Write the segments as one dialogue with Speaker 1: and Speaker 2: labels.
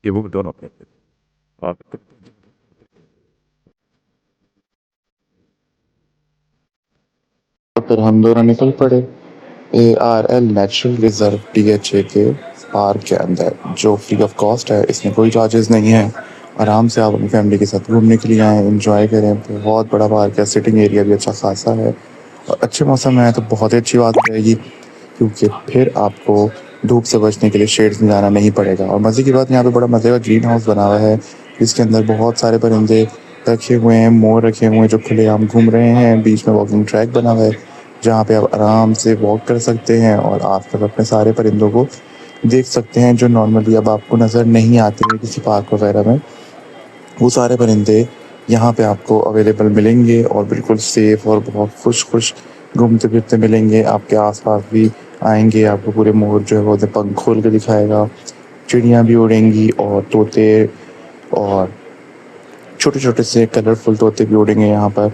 Speaker 1: ये वो दोनों और
Speaker 2: फिर हम दोनों निकल पड़े ARL नेचुरल रिजर्व DHA के पार्क के अंदर, जो फ्री ऑफ कॉस्ट है। इसमें कोई चार्जेस नहीं है। आराम से आप अपनी फैमिली के साथ घूमने के लिए आएँ, एंजॉय करें। बहुत बड़ा पार्क है, सिटिंग एरिया भी अच्छा खासा है और अच्छे मौसम में है तो बहुत ही अच्छी बात रहेगी, क्योंकि फिर आपको धूप से बचने के लिए शेड्स में जाना नहीं पड़ेगा। और मज़े की बात, यहाँ पे बड़ा मज़े का ग्रीन हाउस बना हुआ है, जिसके अंदर बहुत सारे परिंदे रखे हुए हैं, मोर रखे हुए हैं जो खुलेआम घूम रहे हैं। बीच में वॉकिंग ट्रैक बना हुआ है, जहाँ पे आप आराम से वॉक कर सकते हैं और आसपास अपने सारे परिंदों को देख सकते हैं, जो नॉर्मली अब आपको नज़र नहीं आते हैं किसी पार्क वगैरह में। वो सारे परिंदे यहाँ पे आपको अवेलेबल मिलेंगे और बिल्कुल सेफ और बहुत खुश घूमते फिरते मिलेंगे। आपके आसपास भी आएंगे, आपको पूरे मोर जो है वो अपने पंख खोल के दिखाएगा, चिड़ियाँ भी उड़ेंगी और तोते और छोटे छोटे से कलरफुल तोते भी उड़ेंगे यहाँ पर।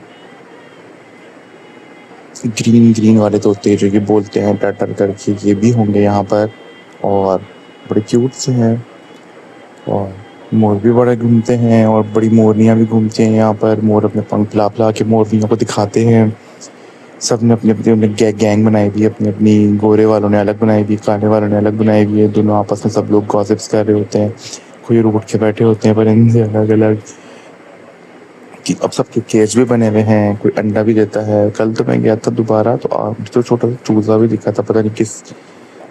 Speaker 2: ग्रीन ग्रीन वाले तोते जो कि बोलते हैं टटर करके, ये भी होंगे यहाँ पर और बड़े क्यूट से हैं। और मोर भी बड़े घूमते हैं और बड़ी मोरनियाँ भी घूमती हैं यहाँ पर। मोर अपने पंख फैला फैला के मोरनियों को दिखाते हैं। सब ने अपनी अपनी गैंग बनाई हुई है, अपनी अपनी। गोरे वालों ने अलग बनाई हुई, काले वालों ने अलग बनाई हुई है। दोनों आपस में सब लोग गॉसिप्स कर रहे होते हैं, कोई रूठ के बैठे होते हैं परिंदे अलग अलग। कि अब सबके केज भी बने हुए हैं, कोई अंडा भी देता है। कल तो मैं गया था दोबारा तो तो छोटा सा चूजा भी दिखा था, पता नहीं किस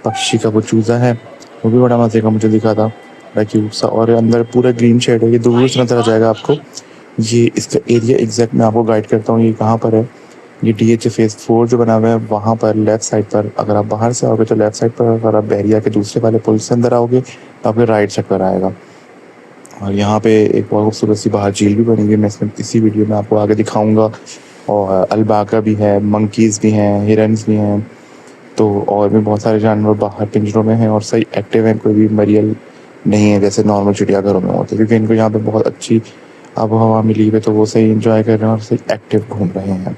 Speaker 2: पक्षी का वो चूजा है, वो भी बड़ा मजे का मुझे दिखा था, बड़ा क्यूट सा। और अंदर पूरा ग्रीन शेड है, ये दूर से नजर आ जाएगा आपको। ये इसका एरिया एग्जैक्ट मैं आपको गाइड करता हूँ, ये कहाँ पर है। ये DHA फेज 4 जो बना हुआ है, वहाँ पर लेफ्ट साइड पर, अगर आप बाहर से आओगे तो लेफ्ट साइड पर, अगर आप बहरिया के दूसरे वाले पुल से अंदर आओगे तो आपके राइट साइड पर आएगा। और यहाँ पे एक बहुत खूबसूरत सी बाहर झील भी बनी हुई है, मैं इसमें इसी वीडियो में आपको आगे दिखाऊंगा। और अलबाका भी है, मंकीज़ भी हैं, हिरन्स भी हैं। तो और भी बहुत सारे जानवर बाहर पिंजरों में हैं और सही एक्टिव हैं, कोई भी मरियल नहीं है जैसे नॉर्मल चिड़ियाघरों में होते, क्योंकि इनको यहाँ पे बहुत अच्छी आबो हवा मिली है, तो वो सही इंजॉय कर रहे हैं और सही एक्टिव घूम रहे हैं।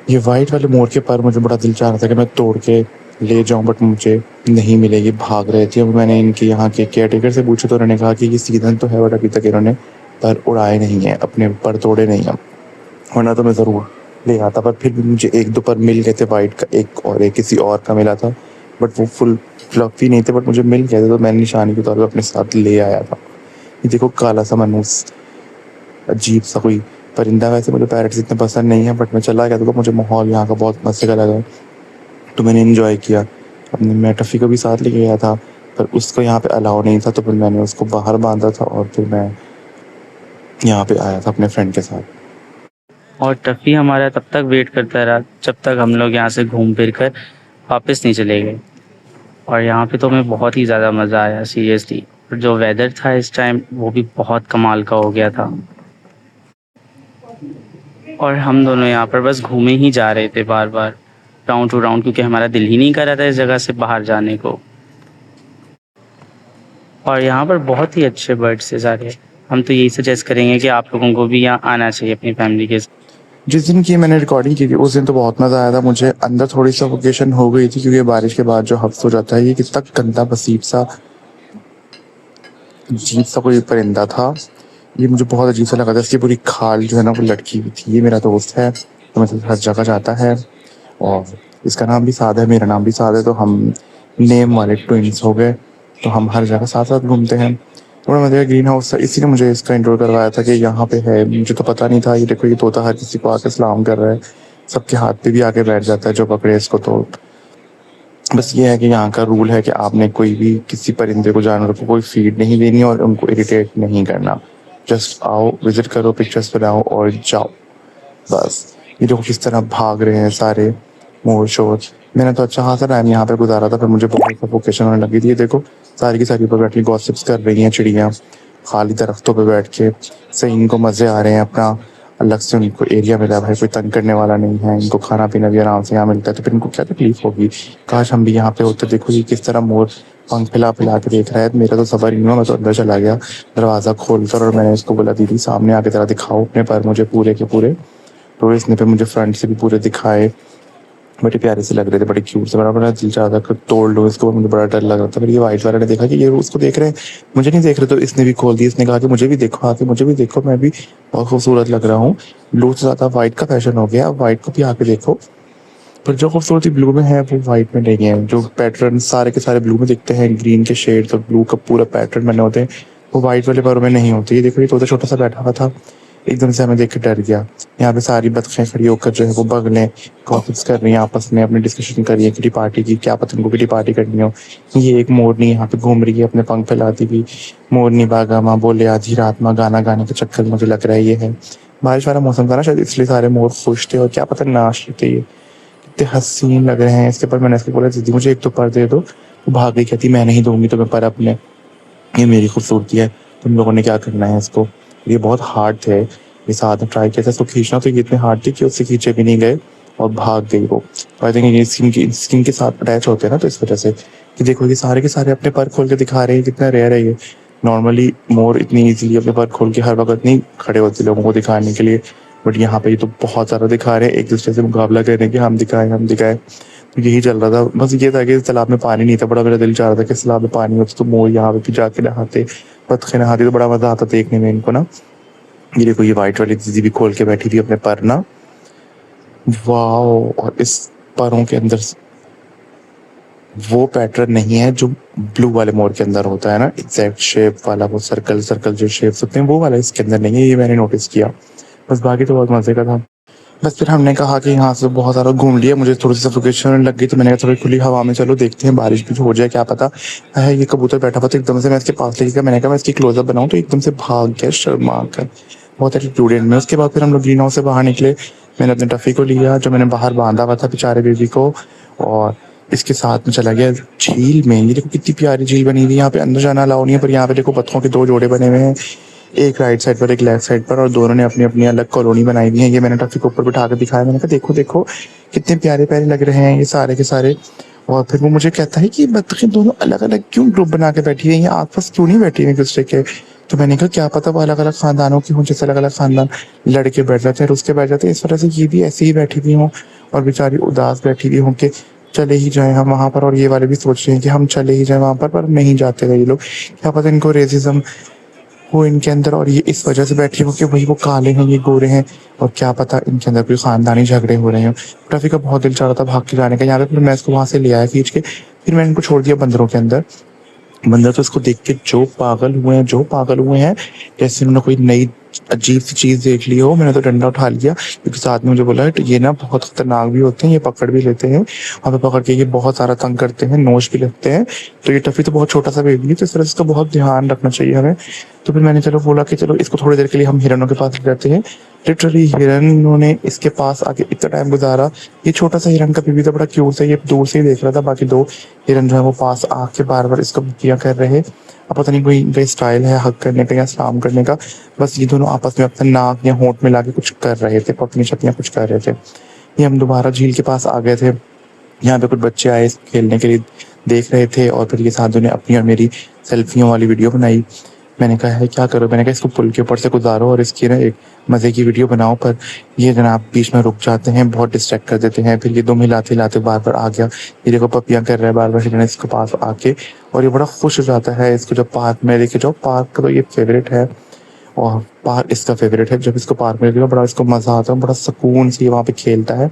Speaker 2: ये वाइट वाले मोर के पर मुझे बड़ा दिल चाह रहा था कि मैं तोड़ के ले जाऊं, बट मुझे नहीं मिले, ये भाग रहे थे। अब मैंने इनके यहाँ के केयर टेकर से पूछा तो उन्होंने कहा कि ये सीजन तो है, बट अभी तक इन्होंने पर उड़ाए नहीं है, अपने पर तोड़े नहीं हैं। वरना तो मैं ज़रूर ले आता, पर फिर भी मुझे एक दो पर मिल गए थे वाइट का, एक और एक किसी और का मिला था, बट वो फुल फ्लफी नहीं थे, बट मुझे मिल गए थे, तो मैंने निशानी के तौर पर अपने साथ ले आया था। ये देखो काला सा मनूस, अजीब सा कोई परिंदा। वैसे मुझे पैरट्स इतने पसंद नहीं है, बट मैं चला गया तो मुझे माहौल यहाँ का बहुत मज़े का लगा, तो मैंने इन्जॉय किया। अपने मैं टफ़ी को भी साथ लेके गया था, पर उसको यहाँ पे अलाउ नहीं था, तो फिर मैंने उसको बाहर बांधा था और फिर मैं यहाँ पे आया था अपने फ्रेंड के साथ।
Speaker 3: और टफ़ी हमारा तब तक वेट करता रहा जब तक हम लोग यहाँ से घूम फिर कर वापस नहीं चले गए। और यहाँ पे तो हमें बहुत ही ज़्यादा मज़ा आया सीरियसली। और जो वेदर था इस टाइम वो भी बहुत कमाल का हो गया था। और हम दोनों यहाँ पर बस घूमे ही जा रहे थे बार बार, राउंड टू राउंड, क्योंकि हमारा दिल ही नहीं कर रहा था इस जगह से बाहर जाने को। और यहाँ पर बहुत ही अच्छे बर्ड्स थे सारे। हम तो यही सजेस्ट करेंगे कि आप लोगों को भी यहाँ आना चाहिए अपनी फैमिली के साथ।
Speaker 2: जिस दिन की मैंने रिकॉर्डिंग की थी उस दिन तो बहुत मज़ा आया था मुझे। अंदर थोड़ी सफोकेशन हो गई थी, क्योंकि बारिश के बाद जो हफ्स हो जाता है, ये कितना गंदा पसीब सा अजीब सा कोई परिंदा था। ये मुझे बहुत अजीब सा लगा था, इसकी पूरी खाल जो है ना वो लटकी हुई थी। ये मेरा दोस्त है तो मतलब हर जगह जाता है, और इसका नाम भी साद है, मेरा नाम भी साद है, तो हम नेम वाले ट्विंस हो गए। तो हम हर जगह साथ साथ घूमते हैं। थोड़ा मज़े का ग्रीन हाउस था, इसी ने मुझे इसका इंट्रो करवाया था कि यहाँ पे है। मुझे तो पता नहीं था। ये देखो, ये तोता हर किसी को आके सलाम कर रहा है, सबके हाथ पे भी आके बैठ जाता है जो पकड़े इसको। तो बस ये है कि यहाँ का रूल है कि आपने कोई भी किसी परिंदे को, जानवर को कोई फीड नहीं देनी और उनको इरिटेट नहीं करना। जस्ट आओ, विजिट करो, पिक्चर्स बनाओ और जाओ, बस। ये देखो किस तरह भाग रहे हैं सारे मोर शोर। मैंने तो अच्छा खासा टाइम यहाँ पे गुजारा था, फिर मुझे बहुत सफोकेशन होने लगी थी। ये देखो सारी की सारी ऊपर बैठ के गॉसिप्स कर रही हैं चिड़ियाँ, खाली दरख्तों पे बैठ के। सही इनको मज़े आ रहे हैं, अपना अलग से उनको एरिया मिला भाई, कोई तंग करने वाला नहीं है। इनको खाना पीना भी आराम से यहाँ मिलता है, तो फिर इनको क्या तकलीफ होगी। काश हम भी यहाँ पे होते। देखो ये किस तरह मोर पंख फैला फैला के देख रहा है। मेरा तो सबर ही नहीं हुआ, मैं तो अंदर चला गया दरवाज़ा खोल कर, और मैंने इसको बोला दीदी सामने आके जरा दिखाओ अपने पर मुझे पूरे के पूरे। तो इसने फिर मुझे फ्रंट से भी पूरे दिखाए, बड़े प्यारे से लग रहे थे, बड़े क्यूट से, बड़ा दिल चाह रहा था तोड़ लो इसको, मुझे बड़ा डर लग रहा था। फिर ये वाइट वाले ने देखा कि ये उसको देख रहे हैं, मुझे नहीं देख रहे, तो इसने भी खोल दी। इसने कहा कि मुझे भी देखो, आके मुझे भी देखो, मैं भी बहुत खूबसूरत लग रहा हूँ। ब्लू से ज़्यादा वाइट का फैशन हो गया, अब वाइट को भी आके देखो। पर जो खूबसूरती ब्लू में है वो वाइट में नहीं है। जो पैटर्न सारे के सारे ब्लू में दिखते हैं, ग्रीन के शेड्स और ब्लू का पूरा पैटर्न बने होते हैं, वो वाइट वाले परों में नहीं होते। ये देखो, ये तोता छोटा सा बैठा हुआ था, एकदम से हमें देख के डर गया। यहाँ पे सारी बतखें खड़ी होकर जो है वो बगलें गॉसिप्स कर रही हैं, आपस में अपनी डिस्कशन कर रही है किटी पार्टी की, क्या पता उनको किटी पार्टी करनी हो। ये एक मोरनी यहाँ पे घूम रही है अपने पंख फैलाती हुई। मोरनी बागा माँ बोले आधी रात माँ, गाना गाने के चक्कर में मुझे लग रहा है ये है। बारिश वाला मौसम था ना शायद, इसलिए सारे मोर खुश थे और क्या पता नाच रहे थे। ये कितने हसीन लग रहे हैं। इसके पर मैंने इसको बोला दीदी मुझे एक तो पर दे दो, वो भाग गई, कहती मैं नहीं दूंगी तुम्हें पर अपने, ये मेरी खूबसूरती है, तुम लोगों ने क्या करना है इसको। ये बहुत हार्ड थे, ये साथ में ट्राई किया था इसको खींचना, तो ये इतने हार्ड थी कि उससे खींचे भी नहीं गए और भाग गई वो। आई थिंक ये स्किन के साथ अटैच होते हैं ना, तो इस वजह से। कि देखो ये सारे के सारे अपने पर खोल के दिखा रहे हैं, कितना रेयर है ये। नॉर्मली मोर इतनी इजीली अपने पर खोल के हर वक्त नहीं खड़े होते लोगों को दिखाने के लिए, बट यहाँ पे ये तो बहुत ज़्यादा दिखा रहे हैं, एक दूसरे से मुकाबला कर रहे हैं कि हम दिखाएं हम दिखाएं। तो यही चल रहा था, बस ये था कि तालाब में पानी नहीं था, बड़ा मेरा दिल चाह रहा था कि तालाब में पानी होता तो मोर यहाँ पे भी जाके नहाते, बतखें नहाती, तो बड़ा मजा आता देखने में इनको ना। ये देखो ये वाइट वाली दीदी भी खोल के बैठी थी अपने पर ना, वाओ। और इस परों के अंदर वो पैटर्न नहीं है जो ब्लू वाले मोर के अंदर होता है ना, एग्जैक्ट शेप वाला, वो सर्कल सर्कल जो शेप्स होते हैं वो वाला इसके अंदर नहीं है, ये मैंने नोटिस किया। बस बाकी तो बहुत मजे का था। बस फिर हमने कहा कि यहाँ से बहुत सारा घूम लिया, मुझे थोड़ी सी सफोकेशन लग गई, तो मैंने कहा थोड़ी खुली हवा में चलो देखते हैं, बारिश भी हो जाए क्या पता है। ये कबूतर बैठा हुआ था, एकदम से मैं इसके पास लेके गया, मैंने कहा मैं इसकी क्लोजअप बनाऊं, तो एकदम से भाग गया शर्मा कर, बहुत एटीट्यूडेड में। उसके बाद फिर हम लोग ग्रीन हाउस से बाहर निकले, मैंने अपने टफ़ी को लिया जो मैंने बाहर बांधा हुआ था बेचारे बेबी को, और इसके साथ में चला गया झील में। ये देखो कितनी प्यारी झील बनी हुई है, यहाँ पे अंदर जाना अलाउ नहीं है, पर यहाँ पे देखो बत्तखों के 2 जोड़े बने हुए हैं, एक राइट साइड पर एक लेफ्ट साइड पर, और दोनों ने अपनी अपनी अलग कॉलोनी बनाई हुई है। ये मैंने टॉफी को ऊपर बिठा कर दिखाया, मैंने कहा देखो देखो कितने प्यारे प्यारे लग रहे हैं ये सारे के सारे। और फिर वो मुझे कहता है कि बत्तखें दोनों अलग अलग क्यों ग्रुप बना के बैठी हुई हैं, आपस क्यों नहीं बैठी हुई एक दूसरे के। तो मैंने कहा क्या पता वो अलग अलग खानदानों की हों, जैसे अलग अलग खानदान लड़के बैठ जाते हैं, रुस के बैठ जाते हैं, इस वजह से ये भी ऐसे ही बैठी हुई हों और बेचारी उदास बैठी हुई हों कि चले ही जाएं हम वहाँ पर। और ये वाले भी सोच रहे हैं कि हम चले ही जाएं वहाँ पर नहीं जाते रहे ये लोग, क्या पता इनको रेसिज्म हो इनके अंदर, और ये इस वजह से बैठी हो कि भाई वो काले हैं ये गोरे हैं, और क्या पता इनके अंदर कोई खानदानी झगड़े हो रहे हैं। टॉफी का बहुत दिल चाह रहा था भाग के जाने का यहाँ पे, फिर मैं इसको वहाँ से ले आया खींच के, फिर मैंने इनको छोड़ दिया बंदरों के अंदर। बंदर तो इसको देख के जो पागल हुए हैं जैसे उन्होंने कोई नई अजीब सी चीज देख ली हो। मैंने तो डंडा उठा लिया, क्योंकि साथ में मुझे बोला ये ना बहुत खतरनाक भी होते हैं, ये पकड़ भी लेते हैं, वहाँ पे पकड़ के ये बहुत सारा तंग करते हैं, नोच भी लगते हैं। तो ये टफी तो बहुत छोटा सा बेबी है, तो इस तरह से इसका बहुत ध्यान रखना चाहिए हमें। तो फिर मैंने चलो बोला कि चलो इसको थोड़ी देर के लिए हम हिरणों के पास ले जाते हैं। लिटरली हिरणों ने इसके पास आके इतना टाइम गुजारा। ये छोटा सा हिरण का बेबी था, बड़ा क्यूट था, ये दूर से ही देख रहा था, बाकी 2 हिरण जो है वो पास आके बार बार इसको किया कर रहे। अब पता नहीं कोई इनका स्टाइल है हक करने का या सलाम करने का, बस ये दोनों आपस में अपना नाक या होंठ में लाके कुछ कर रहे थे, पपनी छपनियाँ कुछ कर रहे थे। ये हम दोबारा झील के पास आ गए थे, यहाँ पे कुछ बच्चे आए खेलने के लिए, देख रहे थे, और फिर ये साधु ने अपनी और मेरी सेल्फियों वाली वीडियो बनाई। मैंने कहा है क्या करो, मैंने कहा इसको पुल के ऊपर से गुजारो और इसकी ना एक मज़े की वीडियो बनाओ, पर ये जनाब बीच में रुक जाते हैं, बहुत डिस्ट्रैक्ट कर देते हैं। फिर ये 2 हिलाते हिलाते बार बार आ गया, ये देखो पपियाँ कर रहा है बार बार हिरण इसके पास आके, और ये बड़ा खुश हो जाता है इसको जब पार्क में लेके जाओ। पार्क का तो ये फेवरेट है, और पार्क इसका फेवरेट है, जब इसको पार्क में लेके जाओ बड़ा इसको मज़ा आता है, बड़ा सुकून से वहाँ पे खेलता है।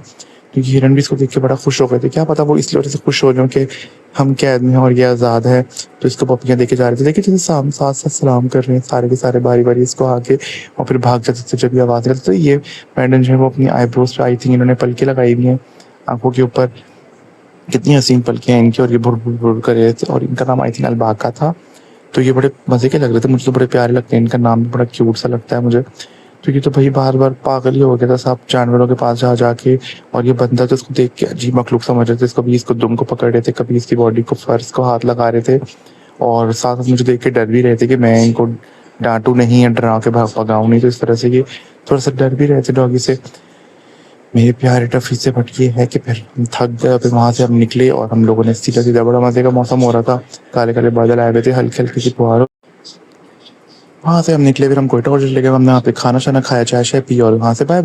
Speaker 2: क्योंकि हिरण भी इसको देख के बड़ा खुश हो गए थे, क्या पता वो इसलिए वजह से खुश हो जाऊँ कि हम कैद में हैं और ये आज़ाद है। तो इसको पपियाँ देके जा रहे थे, देखिए जैसे साथ साथ सलाम कर रहे हैं सारे के सारे बारी बारी इसको आके, और फिर भाग जाते थे जब ये आवाज़ करते। तो ये पैंडन जो है वो अपनी आईब्रोज पे आई थिंक इन्होंने पलके लगाई हुई हैं आंखों के ऊपर, कितनी हसीन पलके हैं इनकी, और ये भुर भुर भुर कर रहे थे, और इनका नाम आई थिंक अलबाका था। तो ये बड़े मज़े के लग रहे थे, मुझे तो बड़े प्यारे लगते हैं, इनका नाम भी बड़ा क्यूट सा लगता है मुझे। तो ये तो भाई बार बार पागल ही हो गया था सब जानवरों के पास जा जाके, और ये बंदा तो इसको देख के अजीब मखलूक समझ रहे थे, कभी इसको दुम को पकड़ रहे थे, कभी इसकी बॉडी को फर्श को हाथ लगा रहे थे, और साथ साथ मुझे देख के डर भी रहे थे कि मैं इनको डांटू नहीं या डरा के भगाऊं नहीं। तो इस तरह से ये थोड़ा सा डर भी रहे थे डॉगी से, मेरे प्यारे टफी से। बट ये है कि फिर हम थक गए, फिर वहाँ से हम निकले और हम लोगों ने सीधा सीधा, बड़ा मजे का मौसम हो रहा था, काले काले बादल आए हुए थे, हल्के हल्के सी फुहार। वहाँ से हम निकले, फिर हम कोयटा होटल ले गए, हमने वहाँ पे खाना शाना खाया, चाय शाय पी, और वहाँ से बाय बाय।